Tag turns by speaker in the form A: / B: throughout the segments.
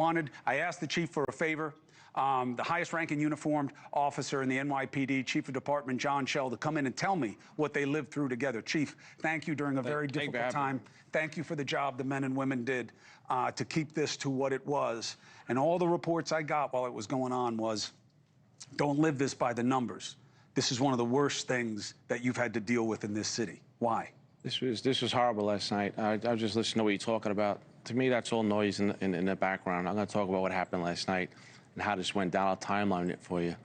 A: I asked the chief for a favor. The highest ranking uniformed officer in the NYPD, Chief of Department John Chell, to come in and tell me what they lived through together. Chief, thank you during a very difficult time. Thank you for the job the men and women did to keep this to what it was. And all the reports I got while it was going on was, don't live this by the numbers. This is one of the worst things that you've had to deal with in this city. Why?
B: This was horrible last night. I was just listening to what you're talking about. To me, that's all noise in the background. I'm going to talk about what happened last night and how this went down. I'll timeline it for you. You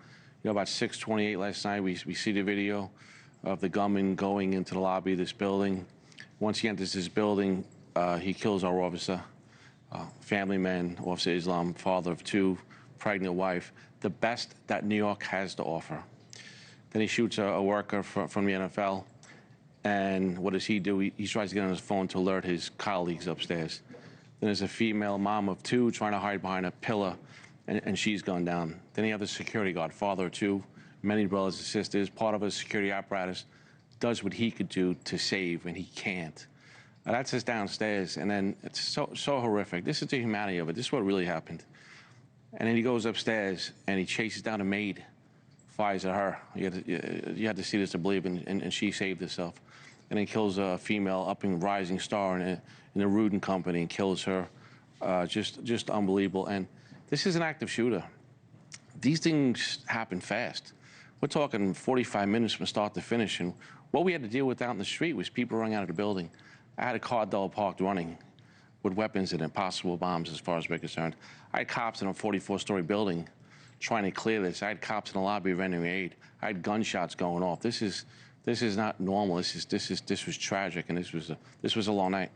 B: know, about 6:28 last night, we see the video of the gunman going into the lobby of this building. Once he enters this building, he kills our officer, family man, Officer Islam, father of 2, pregnant wife, the best that New York has to offer. Then he shoots a worker from the NFL. And what does he do? He tries to get on his phone to alert his colleagues upstairs. Then there's a female mom of 2 trying to hide behind a pillar, and she's gone down. Then you have the security guard, father of 2, many brothers and sisters, part of a security apparatus, does what he could do to save, and he can't. That's just downstairs, and then it's so horrific. This is the humanity of it. This is what really happened. And then he goes upstairs, and he chases down a maid, fires at her. You had to see this to believe, and she saved herself. And then kills a female rising star in a Rudin company and kills her. Just unbelievable. And this is an active shooter. These things happen fast. We're talking 45 minutes from start to finish. And what we had to deal with out in the street was people running out of the building. I had a car double parked running with weapons and impossible bombs, as far as we're concerned. I had cops in a 44-story building trying to clear this. I had cops in the lobby of NYPD. I had gunshots going off. This is not normal. This was tragic, and this was a long night.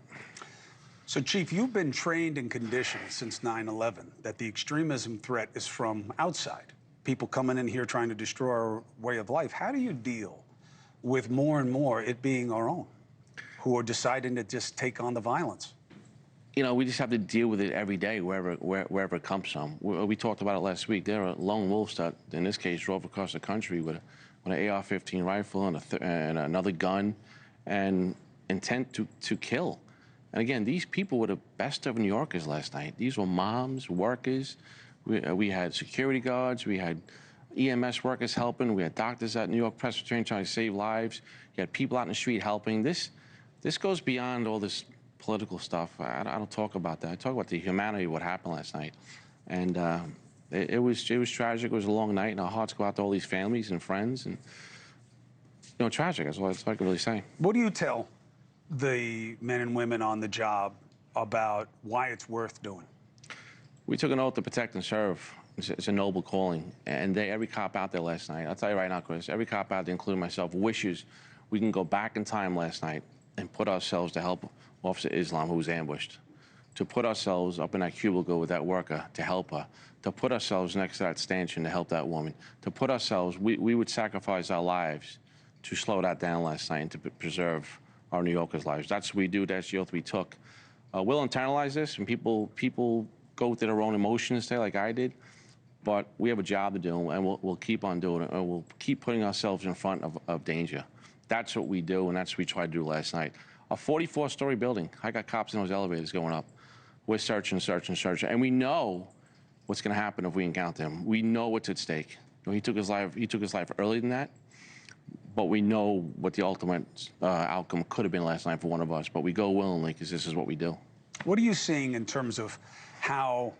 A: So, Chief, you've been trained and conditioned since 9/11 that the extremism threat is from outside. People coming in here trying to destroy our way of life. How do you deal with more and more it being our own, who are deciding to just take on the violence?
B: You know, we just have to deal with it every day, wherever it comes from. We talked about it last week. There are lone wolves that, in this case, drove across the country with an AR-15 rifle and another gun, and intent to kill. And again, these people were the best of New Yorkers last night. These were moms, workers. We had security guards. We had EMS workers helping. We had doctors at New York Presbyterian trying to save lives. You had people out in the street helping. This goes beyond all this political stuff. I don't talk about that. I talk about the humanity of what happened last night. And it was tragic. It was a long night, and our hearts go out to all these families and friends. And, you know, tragic. That's all I can really say.
A: What do you tell the men and women on the job about why it's worth doing?
B: We took an oath to protect and serve. It's a noble calling. And every cop out there last night, I'll tell you right now, Chris, every cop out there, including myself, wishes we can go back in time last night and put ourselves to help Officer Islam, who was ambushed, to put ourselves up in that cubicle with that worker to help her, to put ourselves next to that stanchion to help that woman, to put ourselves, we would sacrifice our lives to slow that down last night and to preserve our New Yorkers' lives. That's what we do. That's the oath we took. We'll internalize this, and people go through their own emotions today, like I did, but we have a job to do, and we'll keep on doing it, and we'll keep putting ourselves in front of danger. That's what we do, and that's what we tried to do last night. A 44-story building. I got cops in those elevators going up. We're searching, and we know what's going to happen if we encounter him. We know what's at stake. You know, he took his life earlier than that, but we know what the ultimate outcome could have been last night for one of us. But we go willingly because this is what we do.
A: What are you seeing in terms of how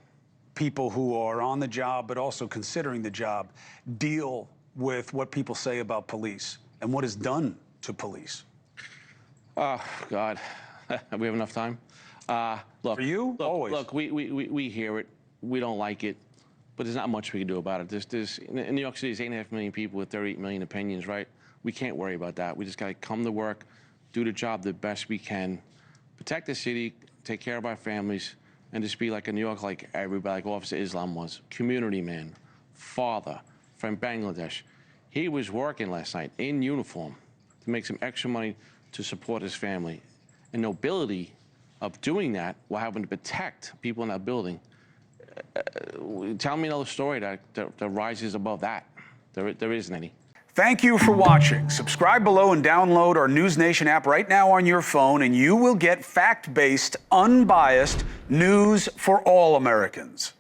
A: people who are on the job but also considering the job deal with what people say about police and what is done to police?
B: Oh, God. We have enough time? Look,
A: for you, always.
B: Look, we hear it. We don't like it. But there's not much we can do about it. In New York City, there's 8.5 million people with 38 million opinions, right? We can't worry about that. We just got to come to work, do the job the best we can, protect the city, take care of our families, and just be like in New York, like everybody, like Officer Islam was. Community man, father from Bangladesh. He was working last night in uniform to make some extra money to support his family. And nobility of doing that while having to protect people in that building. Tell me another story that rises above that. There isn't any.
A: Thank you for watching. Subscribe below and download our NewsNation app right now on your phone, and you will get fact-based, unbiased news for all Americans.